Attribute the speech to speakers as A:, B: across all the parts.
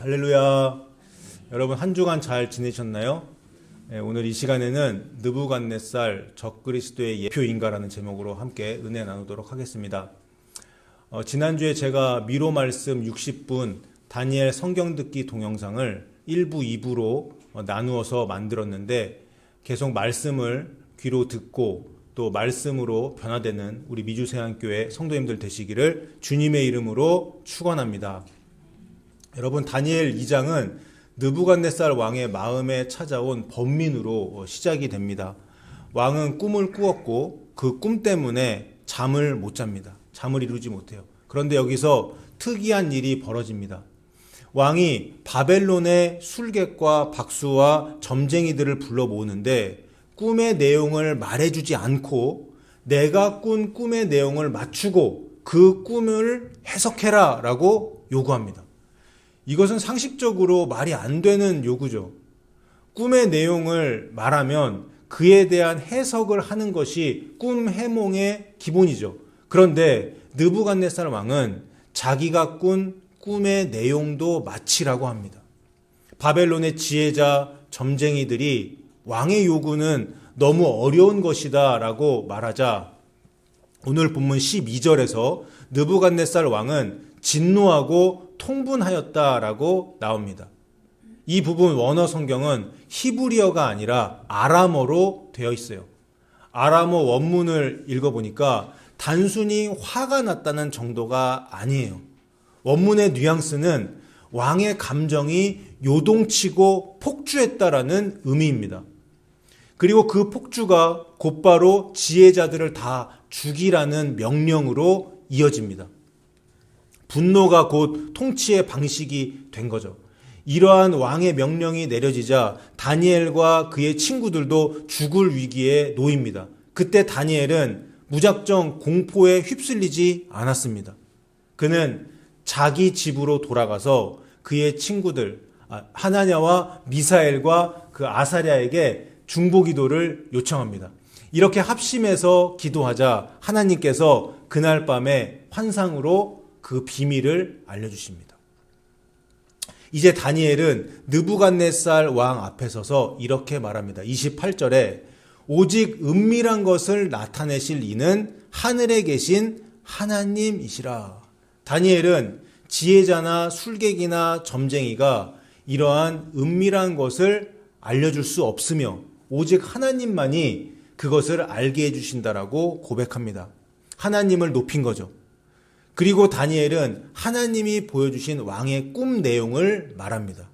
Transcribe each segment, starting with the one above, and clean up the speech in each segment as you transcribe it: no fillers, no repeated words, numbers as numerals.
A: 할렐루야. 여러분 한 주간 잘 지내셨나요? 오늘 이 시간에는 느부갓네살 적그리스도의 예표인가라는 제목으로 함께 은혜 나누도록 하겠습니다. 지난주에 제가 미로 말씀 60분 다니엘 성경 듣기 동영상을 1부, 2부로 나누어서 만들었는데 계속 말씀을 귀로 듣고 또 말씀으로 변화되는 우리 미주세안교회 성도님들 되시기를 주님의 이름으로 축원합니다. 여러분 다니엘 2장은 느부갓네살 왕의 마음에 찾아온 번민으로 시작이 됩니다. 왕은 꿈을 꾸었고 그 꿈 때문에 잠을 못 잡니다. 잠을 이루지 못해요. 그런데 여기서 특이한 일이 벌어집니다. 왕이 바벨론의 술객과 박수와 점쟁이들을 불러 모으는데 꿈의 내용을 말해주지 않고 내가 꾼 꿈의 내용을 맞추고 그 꿈을 해석해라 라고 요구합니다. 이것은 상식적으로 말이 안 되는 요구죠. 꿈의 내용을 말하면 그에 대한 해석을 하는 것이 꿈 해몽의 기본이죠. 그런데 느부갓네살 왕은 자기가 꾼 꿈의 내용도 맞히라고 합니다. 바벨론의 지혜자 점쟁이들이 왕의 요구는 너무 어려운 것이다 라고 말하자 오늘 본문 12절에서 느부갓네살 왕은 진노하고 통분하였다라고 나옵니다. 이 부분 원어 성경은 히브리어가 아니라 아람어로 되어 있어요. 아람어 원문을 읽어보니까 단순히 화가 났다는 정도가 아니에요. 원문의 뉘앙스는 왕의 감정이 요동치고 폭주했다라는 의미입니다. 그리고 그 폭주가 곧바로 지혜자들을 다 죽이라는 명령으로 이어집니다. 분노가 곧 통치의 방식이 된 거죠. 이러한 왕의 명령이 내려지자 다니엘과 그의 친구들도 죽을 위기에 놓입니다. 그때 다니엘은 무작정 공포에 휩쓸리지 않았습니다. 그는 자기 집으로 돌아가서 그의 친구들 하나냐와 미사엘과 그 아사랴에게 중보기도를 요청합니다. 이렇게 합심해서 기도하자 하나님께서 그날 밤에 환상으로 그 비밀을 알려주십니다. 이제 다니엘은 느부갓네살 왕 앞에 서서 이렇게 말합니다. 28절에 오직 은밀한 것을 나타내실 이는 하늘에 계신 하나님이시라. 다니엘은 지혜자나 술객이나 점쟁이가 이러한 은밀한 것을 알려줄 수 없으며 오직 하나님만이 그것을 알게 해주신다라고 고백합니다. 하나님을 높인 거죠. 그리고 다니엘은 하나님이 보여주신 왕의 꿈 내용을 말합니다.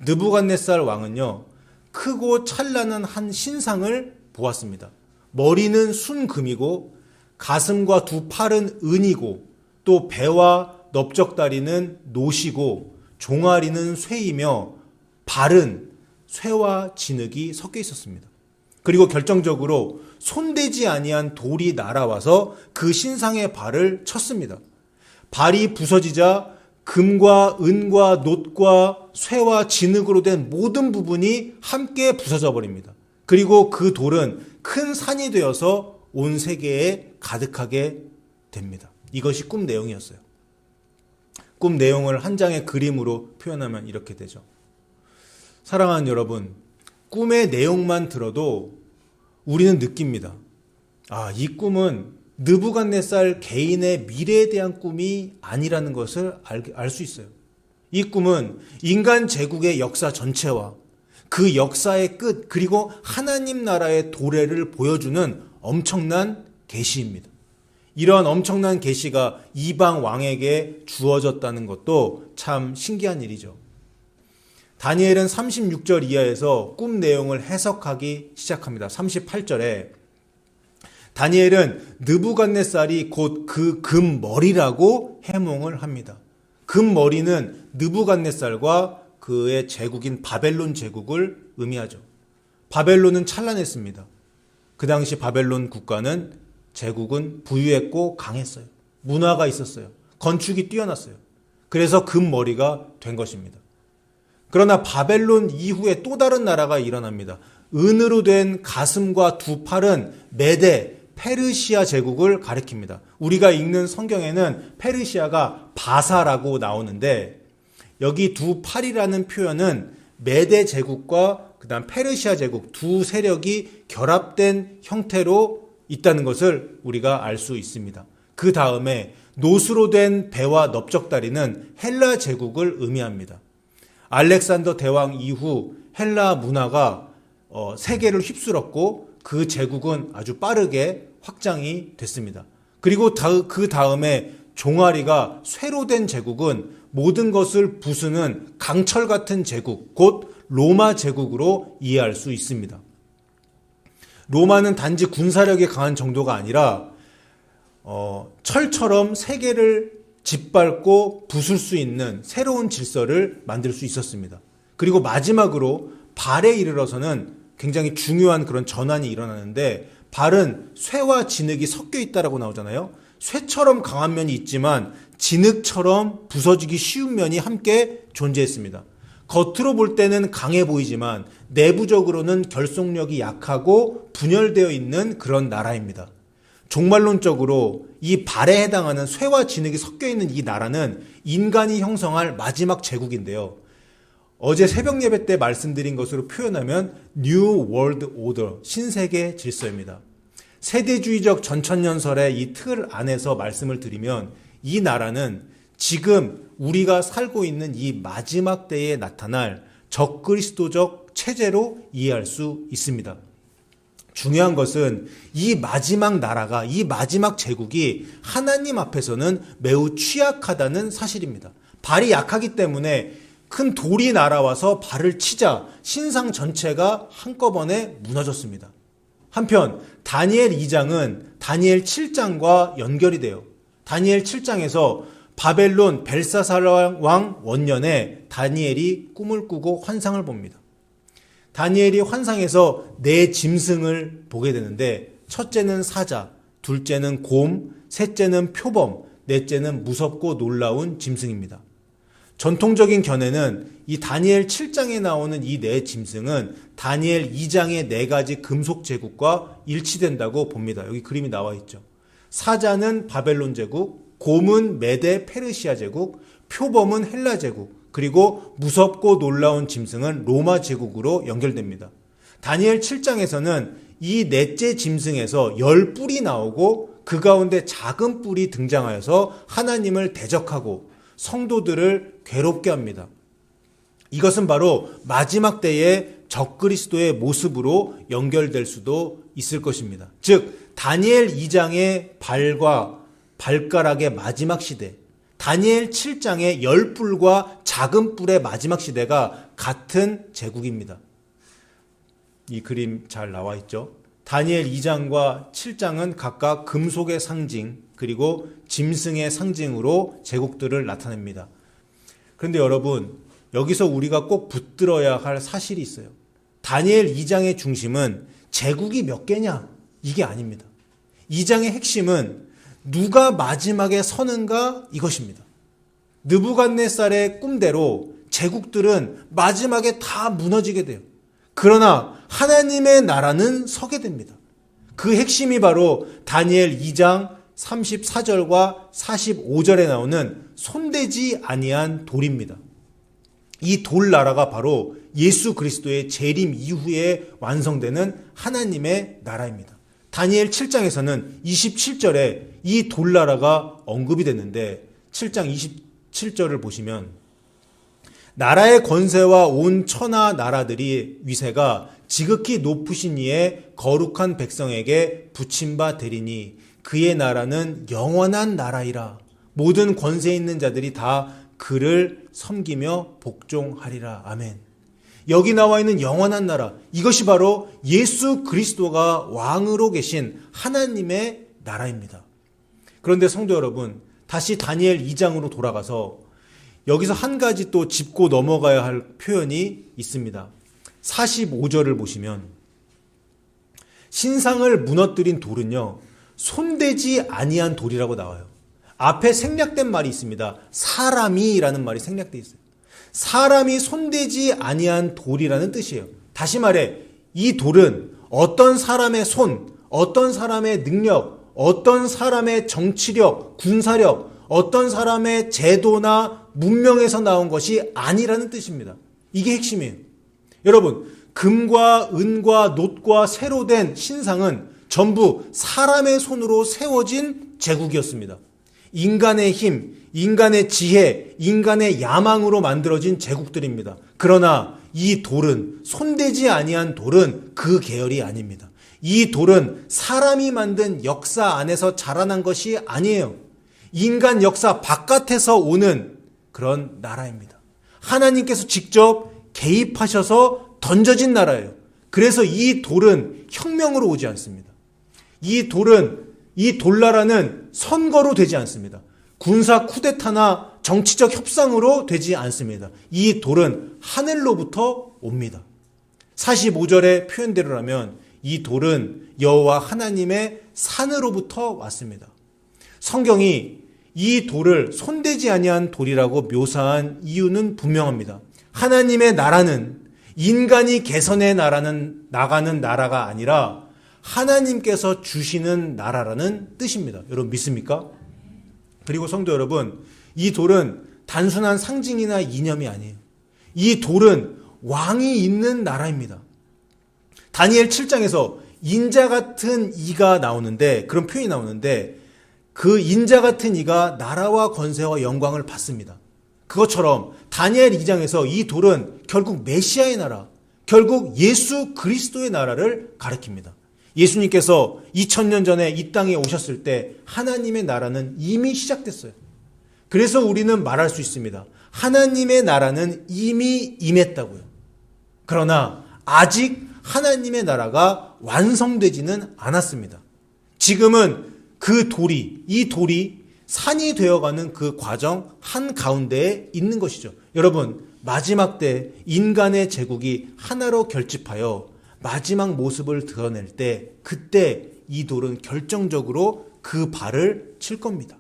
A: 느부갓네살 왕은요, 크고 찬란한 한 신상을 보았습니다. 머리는 순금이고 가슴과 두 팔은 은이고 또 배와 넓적다리는 노시고 종아리는 쇠이며 발은 쇠와 진흙이 섞여 있었습니다. 그리고 결정적으로 손대지 아니한 돌이 날아와서 그 신상의 발을 쳤습니다. 발이 부서지자 금과 은과 놋과 쇠와 진흙으로 된 모든 부분이 함께 부서져 버립니다. 그리고 그 돌은 큰 산이 되어서 온 세계에 가득하게 됩니다. 이것이 꿈 내용이었어요. 꿈 내용을 한 장의 그림으로 표현하면 이렇게 되죠. 사랑하는 여러분, 꿈의 내용만 들어도 우리는 느낍니다. 이 꿈은 느부갓네살 개인의 미래에 대한 꿈이 아니라는 것을 알 수 있어요. 이 꿈은 인간 제국의 역사 전체와 그 역사의 끝 그리고 하나님 나라의 도래를 보여주는 엄청난 계시입니다. 이러한 엄청난 계시가 이방 왕에게 주어졌다는 것도 참 신기한 일이죠. 다니엘은 36절 이하에서 꿈 내용을 해석하기 시작합니다. 38절에 다니엘은 느부갓네살이 곧 그 금머리라고 해몽을 합니다. 금머리는 느부갓네살과 그의 제국인 바벨론 제국을 의미하죠. 바벨론은 찬란했습니다. 그 당시 바벨론 국가는 제국은 부유했고 강했어요. 문화가 있었어요. 건축이 뛰어났어요. 그래서 금머리가 된 것입니다. 그러나 바벨론 이후에 또 다른 나라가 일어납니다. 은으로 된 가슴과 두 팔은 메데, 페르시아 제국을 가리킵니다. 우리가 읽는 성경에는 페르시아가 바사라고 나오는데 여기 두 팔이라는 표현은 메대 제국과 그다음 페르시아 제국 두 세력이 결합된 형태로 있다는 것을 우리가 알 수 있습니다. 그 다음에 노수로 된 배와 넓적다리는 헬라 제국을 의미합니다. 알렉산더 대왕 이후 헬라 문화가 세계를 휩쓸었고 그 제국은 아주 빠르게 확장이 됐습니다. 그리고 그 다음에 종아리가 쇠로 된 제국은 모든 것을 부수는 강철 같은 제국, 곧 로마 제국으로 이해할 수 있습니다. 로마는 단지 군사력이 강한 정도가 아니라 철처럼 세계를 짓밟고 부술 수 있는 새로운 질서를 만들 수 있었습니다. 그리고 마지막으로 발에 이르러서는 굉장히 중요한 그런 전환이 일어나는데, 발은 쇠와 진흙이 섞여 있다라고 나오잖아요. 쇠처럼 강한 면이 있지만 진흙처럼 부서지기 쉬운 면이 함께 존재했습니다. 겉으로 볼 때는 강해 보이지만 내부적으로는 결속력이 약하고 분열되어 있는 그런 나라입니다. 종말론적으로 이 발에 해당하는 쇠와 진흙이 섞여 있는 이 나라는 인간이 형성할 마지막 제국인데요. 어제 새벽 예배 때 말씀드린 것으로 표현하면 New World Order, 신세계 질서입니다. 세대주의적 전천년설의 이 틀 안에서 말씀을 드리면 이 나라는 지금 우리가 살고 있는 이 마지막 때에 나타날 적그리스도적 체제로 이해할 수 있습니다. 중요한 것은 이 마지막 나라가, 이 마지막 제국이 하나님 앞에서는 매우 취약하다는 사실입니다. 발이 약하기 때문에 큰 돌이 날아와서 발을 치자 신상 전체가 한꺼번에 무너졌습니다. 한편 다니엘 2장은 다니엘 7장과 연결이 돼요. 다니엘 7장에서 바벨론 벨사살 왕 원년에 다니엘이 꿈을 꾸고 환상을 봅니다. 다니엘이 환상에서 네 짐승을 보게 되는데, 첫째는 사자, 둘째는 곰, 셋째는 표범, 넷째는 무섭고 놀라운 짐승입니다. 전통적인 견해는 이 다니엘 7장에 나오는 이 네 짐승은 다니엘 2장의 네 가지 금속 제국과 일치된다고 봅니다. 여기 그림이 나와 있죠. 사자는 바벨론 제국, 곰은 메데 페르시아 제국, 표범은 헬라 제국, 그리고 무섭고 놀라운 짐승은 로마 제국으로 연결됩니다. 다니엘 7장에서는 이 넷째 짐승에서 10뿔이 나오고 그 가운데 작은 뿔이 등장하여서 하나님을 대적하고 성도들을 괴롭게 합니다. 이것은 바로 마지막 때의 적그리스도의 모습으로 연결될 수도 있을 것입니다. 즉 다니엘 2장의 발과 발가락의 마지막 시대, 다니엘 7장의 10뿔과 작은 뿔의 마지막 시대가 같은 제국입니다. 이 그림 잘 나와 있죠? 다니엘 2장과 7장은 각각 금속의 상징, 그리고 짐승의 상징으로 제국들을 나타냅니다. 그런데 여러분, 여기서 우리가 꼭 붙들어야 할 사실이 있어요. 다니엘 2장의 중심은 제국이 몇 개냐? 이게 아닙니다. 2장의 핵심은 누가 마지막에 서는가? 이것입니다. 느부갓네살의 꿈대로 제국들은 마지막에 다 무너지게 돼요. 그러나 하나님의 나라는 서게 됩니다. 그 핵심이 바로 다니엘 2장 34절과 45절에 나오는 손대지 아니한 돌입니다. 이 돌 나라가 바로 예수 그리스도의 재림 이후에 완성되는 하나님의 나라입니다. 다니엘 7장에서는 27절에 이 돌 나라가 언급이 됐는데 7장 27절을 보시면 나라의 권세와 온 천하 나라들이 위세가 지극히 높으신 이의 거룩한 백성에게 붙임 바 되리니 그의 나라는 영원한 나라이라. 모든 권세 있는 자들이 다 그를 섬기며 복종하리라. 아멘. 여기 나와 있는 영원한 나라, 이것이 바로 예수 그리스도가 왕으로 계신 하나님의 나라입니다. 그런데 성도 여러분, 다시 다니엘 2장으로 돌아가서 여기서 한 가지 또 짚고 넘어가야 할 표현이 있습니다. 45절을 보시면 신상을 무너뜨린 돌은요, 손대지 아니한 돌이라고 나와요. 앞에 생략된 말이 있습니다. 사람이라는 말이 생략되어 있어요. 사람이 손대지 아니한 돌이라는 뜻이에요. 다시 말해 이 돌은 어떤 사람의 손, 어떤 사람의 능력, 어떤 사람의 정치력, 군사력, 어떤 사람의 제도나 문명에서 나온 것이 아니라는 뜻입니다. 이게 핵심이에요. 여러분, 금과 은과 놋과 새로 된 신상은 전부 사람의 손으로 세워진 제국이었습니다. 인간의 힘, 인간의 지혜, 인간의 야망으로 만들어진 제국들입니다. 그러나 이 돌은, 손대지 아니한 돌은 그 계열이 아닙니다. 이 돌은 사람이 만든 역사 안에서 자라난 것이 아니에요. 인간 역사 바깥에서 오는 그런 나라입니다. 하나님께서 직접 개입하셔서 던져진 나라예요. 그래서 이 돌은 혁명으로 오지 않습니다. 이 돌나라는 선거로 되지 않습니다. 군사 쿠데타나 정치적 협상으로 되지 않습니다. 이 돌은 하늘로부터 옵니다. 45절의 표현대로라면 이 돌은 여호와 하나님의 산으로부터 왔습니다. 성경이 이 돌을 손대지 아니한 돌이라고 묘사한 이유는 분명합니다. 하나님의 나라는 인간이 개선해 나가는 나라가 아니라 하나님께서 주시는 나라라는 뜻입니다. 여러분 믿습니까? 그리고 성도 여러분, 이 돌은 단순한 상징이나 이념이 아니에요. 이 돌은 왕이 있는 나라입니다. 다니엘 7장에서 인자 같은 이가 나오는데, 그런 표현이 나오는데, 그 인자 같은 이가 나라와 권세와 영광을 받습니다. 그것처럼 다니엘 2장에서 이 돌은 결국 메시아의 나라, 결국 예수 그리스도의 나라를 가리킵니다. 예수님께서 2000년 전에 이 땅에 오셨을 때 하나님의 나라는 이미 시작됐어요. 그래서 우리는 말할 수 있습니다. 하나님의 나라는 이미 임했다고요. 그러나 아직 하나님의 나라가 완성되지는 않았습니다. 지금은 이 돌이 산이 되어가는 그 과정 한가운데에 있는 것이죠. 여러분, 마지막 때 인간의 제국이 하나로 결집하여 마지막 모습을 드러낼 때, 그때 이 돌은 결정적으로 그 발을 칠 겁니다.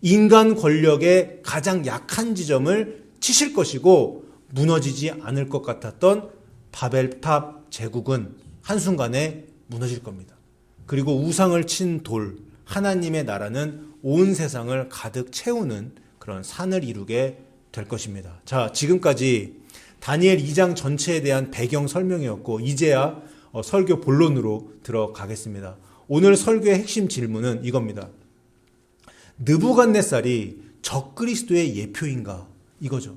A: 인간 권력의 가장 약한 지점을 치실 것이고, 무너지지 않을 것 같았던 바벨탑 제국은 한순간에 무너질 겁니다. 그리고 우상을 친 돌, 하나님의 나라는 온 세상을 가득 채우는 그런 산을 이루게 될 것입니다. 자, 지금까지 다니엘 2장 전체에 대한 배경 설명이었고, 이제야 설교 본론으로 들어가겠습니다. 오늘 설교의 핵심 질문은 이겁니다. 느부갓네살이 적그리스도의 예표인가? 이거죠.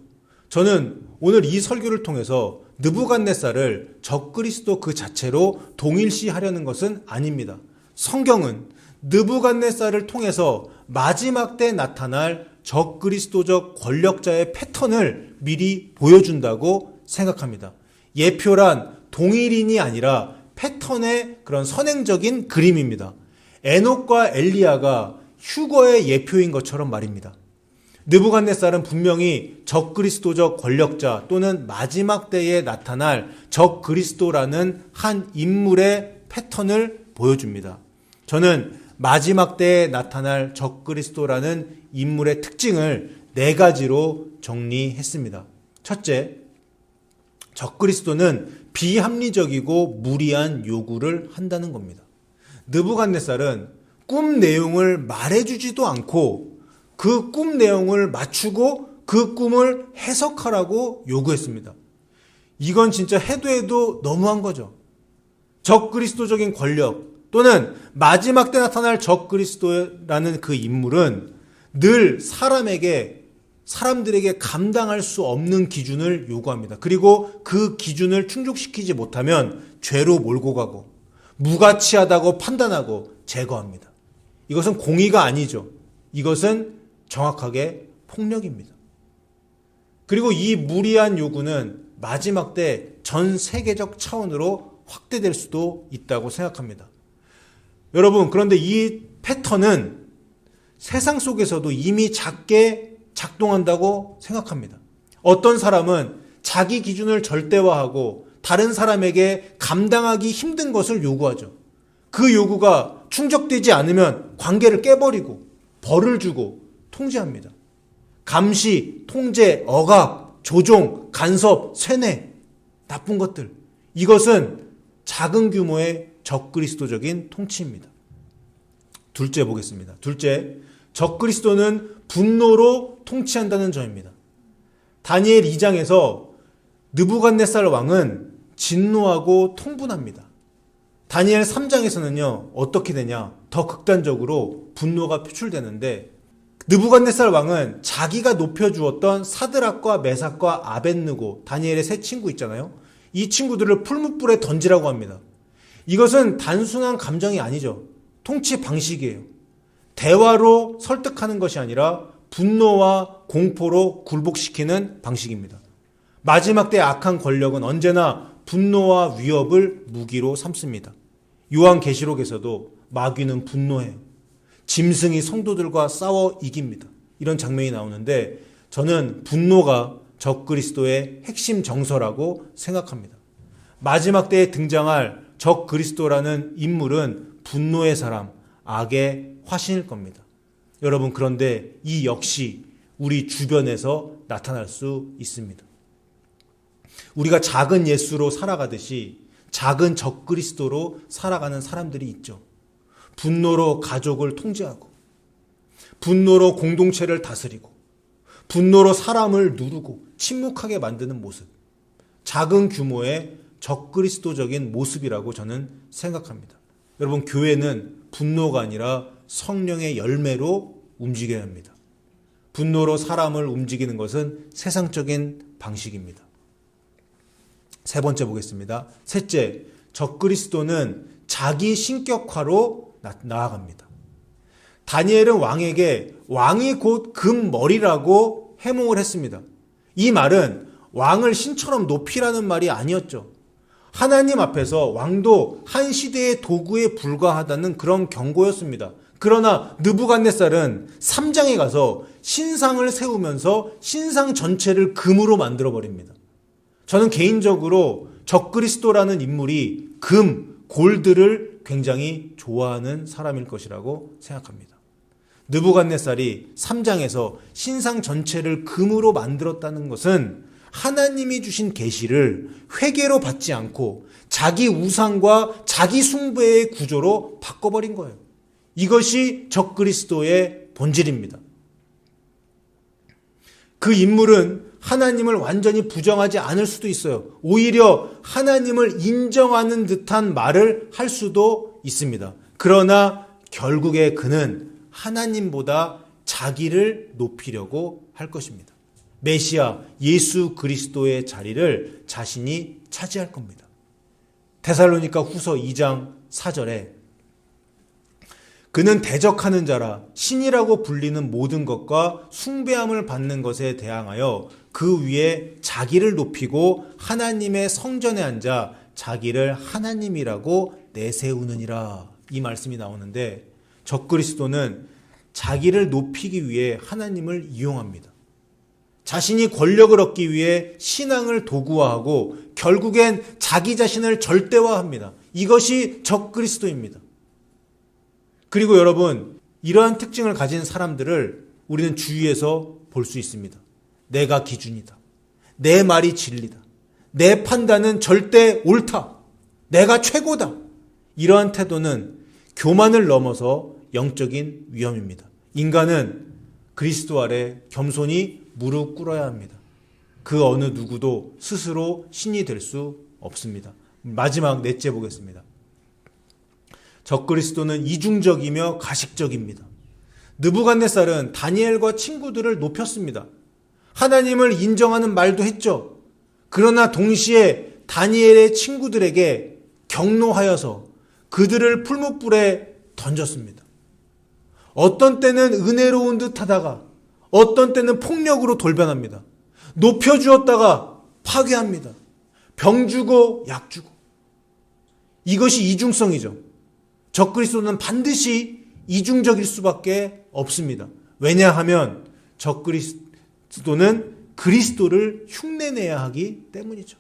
A: 저는 오늘 이 설교를 통해서 느부갓네살을 적그리스도 그 자체로 동일시하려는 것은 아닙니다. 성경은 느부갓네살을 통해서 마지막 때 나타날 적그리스도적 권력자의 패턴을 미리 보여준다고 생각합니다. 예표란 동일인이 아니라 패턴의 그런 선행적인 그림입니다. 에녹과 엘리야가 휴거의 예표인 것처럼 말입니다. 느부갓네살은 분명히 적그리스도적 권력자 또는 마지막 때에 나타날 적그리스도라는 한 인물의 패턴을 보여줍니다. 저는 마지막 때에 나타날 적그리스도라는 인물의 특징을 4가지로 정리했습니다. 첫째, 적그리스도는 비합리적이고 무리한 요구를 한다는 겁니다. 느부갓네살은 꿈 내용을 말해주지도 않고 그 꿈 내용을 맞추고 그 꿈을 해석하라고 요구했습니다. 이건 진짜 해도 너무한 거죠. 적그리스도적인 권력 또는 마지막 때 나타날 적그리스도라는 그 인물은 늘 사람들에게 감당할 수 없는 기준을 요구합니다. 그리고 그 기준을 충족시키지 못하면 죄로 몰고 가고 무가치하다고 판단하고 제거합니다. 이것은 공의가 아니죠. 이것은 정확하게 폭력입니다. 그리고 이 무리한 요구는 마지막 때 전 세계적 차원으로 확대될 수도 있다고 생각합니다. 여러분, 그런데 이 패턴은 세상 속에서도 이미 작게 작동한다고 생각합니다. 어떤 사람은 자기 기준을 절대화하고 다른 사람에게 감당하기 힘든 것을 요구하죠. 그 요구가 충족되지 않으면 관계를 깨버리고 벌을 주고 통제합니다. 감시, 통제, 억압, 조종, 간섭, 세뇌, 나쁜 것들. 이것은 작은 규모의 적그리스도적인 통치입니다. 둘째 보겠습니다. 둘째, 적그리스도는 분노로 통치한다는 점입니다. 다니엘 2장에서 느부갓네살 왕은 진노하고 통분합니다. 다니엘 3장에서는요, 어떻게 되냐? 더 극단적으로 분노가 표출되는데, 느부갓네살 왕은 자기가 높여주었던 사드락과 메삭과 아벳느고, 다니엘의 세 친구 있잖아요. 이 친구들을 풀무불에 던지라고 합니다. 이것은 단순한 감정이 아니죠. 통치 방식이에요. 대화로 설득하는 것이 아니라 분노와 공포로 굴복시키는 방식입니다. 마지막 때의 악한 권력은 언제나 분노와 위협을 무기로 삼습니다. 요한계시록에서도 마귀는 분노해요. 짐승이 성도들과 싸워 이깁니다. 이런 장면이 나오는데 저는 분노가 적그리스도의 핵심 정서라고 생각합니다. 마지막 때에 등장할 적그리스도라는 인물은 분노의 사람, 악의 화신일 겁니다. 여러분, 그런데 이 역시 우리 주변에서 나타날 수 있습니다. 우리가 작은 예수로 살아가듯이 작은 적그리스도로 살아가는 사람들이 있죠. 분노로 가족을 통제하고, 분노로 공동체를 다스리고, 분노로 사람을 누르고 침묵하게 만드는 모습. 작은 규모의 적그리스도적인 모습이라고 저는 생각합니다. 여러분, 교회는 분노가 아니라 성령의 열매로 움직여야 합니다. 분노로 사람을 움직이는 것은 세상적인 방식입니다. 세 번째 보겠습니다. 셋째, 적그리스도는 자기 신격화로 나아갑니다. 다니엘은 왕에게 왕이 곧 금머리라고 해몽을 했습니다. 이 말은 왕을 신처럼 높이라는 말이 아니었죠. 하나님 앞에서 왕도 한 시대의 도구에 불과하다는 그런 경고였습니다. 그러나 느부갓네살은 3장에 가서 신상을 세우면서 신상 전체를 금으로 만들어버립니다. 저는 개인적으로 적그리스도라는 인물이 금, 골드를 굉장히 좋아하는 사람일 것이라고 생각합니다. 느부갓네살이 3장에서 신상 전체를 금으로 만들었다는 것은 하나님이 주신 계시를 회개로 받지 않고 자기 우상과 자기 숭배의 구조로 바꿔버린 거예요. 이것이 적그리스도의 본질입니다. 그 인물은 하나님을 완전히 부정하지 않을 수도 있어요. 오히려 하나님을 인정하는 듯한 말을 할 수도 있습니다. 그러나 결국에 그는 하나님보다 자기를 높이려고 할 것입니다. 메시아 예수 그리스도의 자리를 자신이 차지할 겁니다. 데살로니가 후서 2장 4절에 그는 대적하는 자라 신이라고 불리는 모든 것과 숭배함을 받는 것에 대항하여 그 위에 자기를 높이고 하나님의 성전에 앉아 자기를 하나님이라고 내세우느니라. 이 말씀이 나오는데 적그리스도는 자기를 높이기 위해 하나님을 이용합니다. 자신이 권력을 얻기 위해 신앙을 도구화하고 결국엔 자기 자신을 절대화합니다. 이것이 적그리스도입니다. 그리고 여러분, 이러한 특징을 가진 사람들을 우리는 주위에서 볼 수 있습니다. 내가 기준이다. 내 말이 진리다. 내 판단은 절대 옳다. 내가 최고다. 이러한 태도는 교만을 넘어서 영적인 위험입니다. 인간은 그리스도 아래 겸손히 무릎 꿇어야 합니다. 그 어느 누구도 스스로 신이 될 수 없습니다. 마지막 넷째 보겠습니다. 적그리스도는 이중적이며 가식적입니다. 느부갓네살은 다니엘과 친구들을 높였습니다. 하나님을 인정하는 말도 했죠. 그러나 동시에 다니엘의 친구들에게 경노하여서 그들을 풀무불에 던졌습니다. 어떤 때는 은혜로운 듯 하다가 어떤 때는 폭력으로 돌변합니다. 높여주었다가 파괴합니다. 병 주고 약 주고. 이것이 이중성이죠. 적그리스도는 반드시 이중적일 수밖에 없습니다. 왜냐하면 적그리스도는 그리스도를 흉내내야 하기 때문이죠.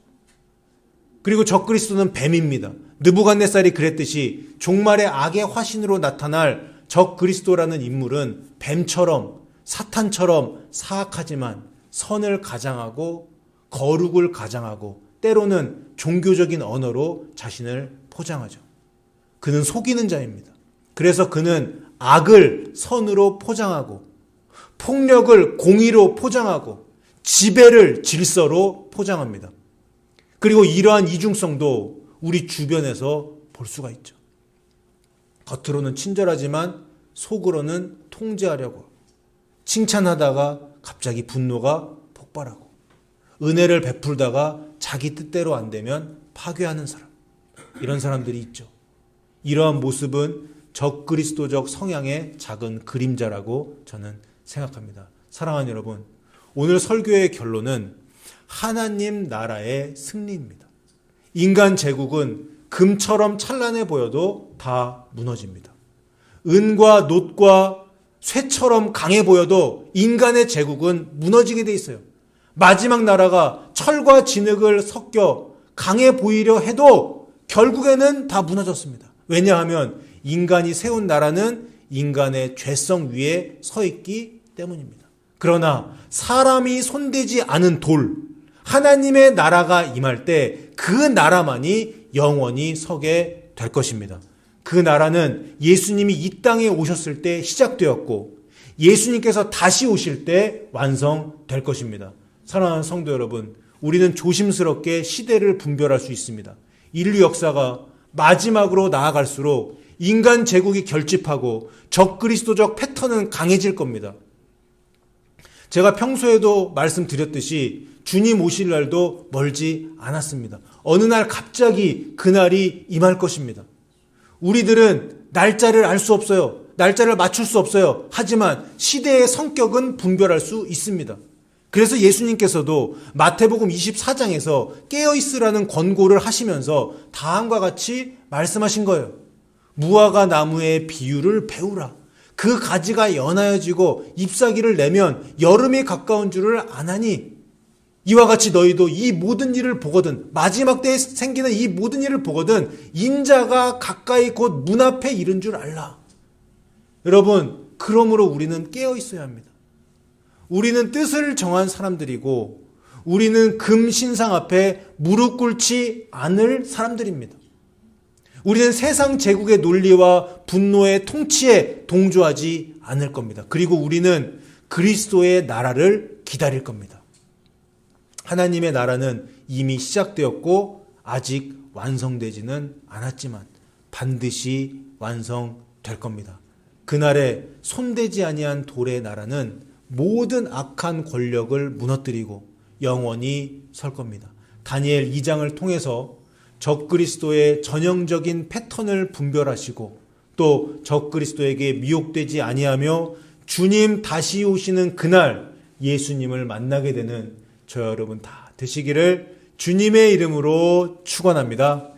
A: 그리고 적그리스도는 뱀입니다. 느부갓네살이 그랬듯이 종말의 악의 화신으로 나타날 적그리스도라는 인물은 뱀처럼 사탄처럼 사악하지만 선을 가장하고 거룩을 가장하고 때로는 종교적인 언어로 자신을 포장하죠. 그는 속이는 자입니다. 그래서 그는 악을 선으로 포장하고 폭력을 공의로 포장하고 지배를 질서로 포장합니다. 그리고 이러한 이중성도 우리 주변에서 볼 수가 있죠. 겉으로는 친절하지만 속으로는 통제하려고 하고, 칭찬하다가 갑자기 분노가 폭발하고, 은혜를 베풀다가 자기 뜻대로 안 되면 파괴하는 사람, 이런 사람들이 있죠. 이러한 모습은 적그리스도적 성향의 작은 그림자라고 저는 생각합니다. 사랑하는 여러분, 오늘 설교의 결론은 하나님 나라의 승리입니다. 인간 제국은 금처럼 찬란해 보여도 다 무너집니다. 은과 놋과 쇠처럼 강해 보여도 인간의 제국은 무너지게 돼 있어요. 마지막 나라가 철과 진흙을 섞여 강해 보이려 해도 결국에는 다 무너졌습니다. 왜냐하면 인간이 세운 나라는 인간의 죄성 위에 서 있기 때문입니다. 그러나 사람이 손대지 않은 돌, 하나님의 나라가 임할 때 그 나라만이 영원히 서게 될 것입니다. 그 나라는 예수님이 이 땅에 오셨을 때 시작되었고 예수님께서 다시 오실 때 완성될 것입니다. 사랑하는 성도 여러분, 우리는 조심스럽게 시대를 분별할 수 있습니다. 인류 역사가 마지막으로 나아갈수록 인간 제국이 결집하고 적그리스도적 패턴은 강해질 겁니다. 제가 평소에도 말씀드렸듯이 주님 오실 날도 멀지 않았습니다. 어느 날 갑자기 그날이 임할 것입니다. 우리들은 날짜를 알 수 없어요. 날짜를 맞출 수 없어요. 하지만 시대의 성격은 분별할 수 있습니다. 그래서 예수님께서도 마태복음 24장에서 깨어있으라는 권고를 하시면서 다음과 같이 말씀하신 거예요. 무화과 나무의 비유를 배우라. 그 가지가 연하여지고 잎사귀를 내면 여름이 가까운 줄을 아나니 이와 같이 너희도 이 모든 일을 보거든, 마지막 때에 생기는 이 모든 일을 보거든 인자가 가까이 곧 문 앞에 이른 줄 알라. 여러분, 그러므로 우리는 깨어 있어야 합니다. 우리는 뜻을 정한 사람들이고 우리는 금신상 앞에 무릎 꿇지 않을 사람들입니다. 우리는 세상 제국의 논리와 분노의 통치에 동조하지 않을 겁니다. 그리고 우리는 그리스도의 나라를 기다릴 겁니다. 하나님의 나라는 이미 시작되었고 아직 완성되지는 않았지만 반드시 완성될 겁니다. 그날에 손대지 아니한 돌의 나라는 모든 악한 권력을 무너뜨리고 영원히 설 겁니다. 다니엘 2장을 통해서 적그리스도의 전형적인 패턴을 분별하시고 또 적그리스도에게 미혹되지 아니하며 주님 다시 오시는 그날 예수님을 만나게 되는 저 여러분 다 되시기를 주님의 이름으로 축원합니다.